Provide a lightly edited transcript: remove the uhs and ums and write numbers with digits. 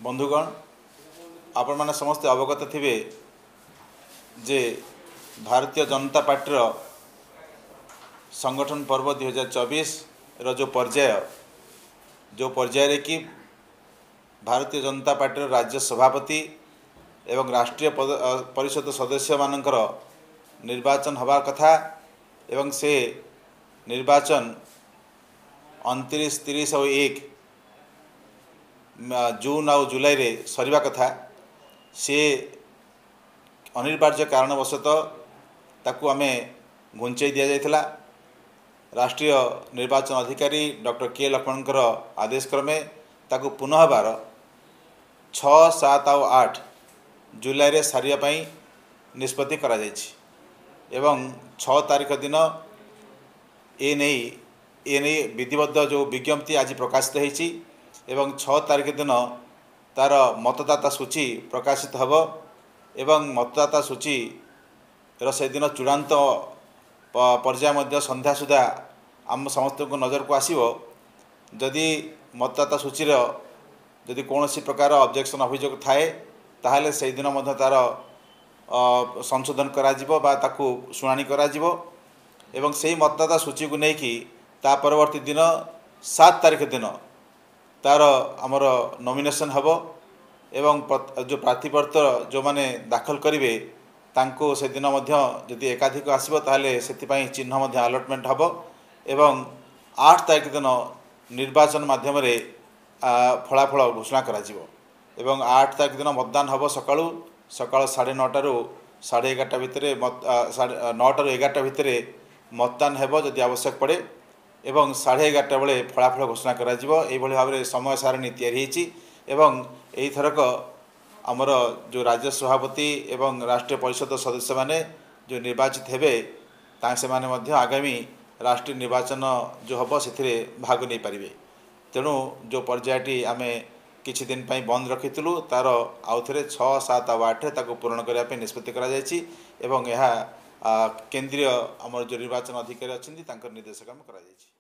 बंधुगण आपण मैंने समस्ते अवगत थे जे भारतीय जनता पार्टी संगठन पर्व 2024 रो जो पर्याय कि भारतीय जनता पार्टी राज्य सभापति एवं राष्ट्रीय परिषद सदस्य मानकर निर्वाचन हवा कथा एवं से निर्वाचन 29, 30 और 1 जून और जुलाई रे सरीबा कथा से अनिवार्य कारणवशतः ताकू आमे घुंचई दि जाइथिला। राष्ट्रीय निर्वाचन अधिकारी डॉक्टर के लक्ष्मणकर आदेश क्रमे ताकू पुनः बार 6, 7 और 8 जुलाई रे सारिया पई निष्पत्ति करा जाइछि एवं 6 तारीख दिन ए नहीं विधिबद्ध जो विज्ञप्ति आज प्रकाशित होइछि एवं 6 तारीख दिन तार मतदाता सूची प्रकाशित हब एवं मतदाता सूची से दिन चूड़ांत पर्याय मध्य संध्या सुधा आम समस्त को नजर को आसीबो। जदि मतदाता सूचीर जदि कौनसी प्रकार ऑब्जेक्शन अभियोग थाए ताहले से दिन मध्य तार संशोधन करा जिवो बा ताकू शुणानी करा जिवो एवं से मतदाता सूची को लेकिन ता परवर्ती दिन 7 तारीख दिन तार आमर नॉमिनेशन हबो एवं जो प्रार्थीपत्र जो माने दाखल करेंगे तांको से दिन मध्य जदि एकाधिक आसीबो ताहले सेतिपई चिन्ह मध्य अलॉटमेंट हबो एवं 8 तारीख दिन निर्वाचन माध्यम रे फलाफल घोषणा करा जिवो एवं 8 तारीख दिन मतदान हबो सकाळू 9:30 रु 11:30 भितर 9 रु 11 भितर मतदान हेबो जदि आवश्यक पड़े एवं 11:30 बेले फलाफल घोषणा करा जिवो। एई भली भाबरे समय सारणी तैयारी हेछि एवं एई थरक आमर जो राज्य सभापति एवं राष्ट्रीय परिषद सदस्य माने जो निर्वाचित हेबे से माने मध्य आगामी राष्ट्रीय निर्वाचन जो हम से भाग नहीं पारे। तेणु जो पर्यायटी आमे किछि दिन पई बंद रखितलु तार आउ थे 6, 7 और 8 ताको पूरण करने निष्पत्ति करा जायछि एवं यह केंद्रीय आमर जो निर्वाचन अधिकारी अच्छी निर्देश करा जायछि।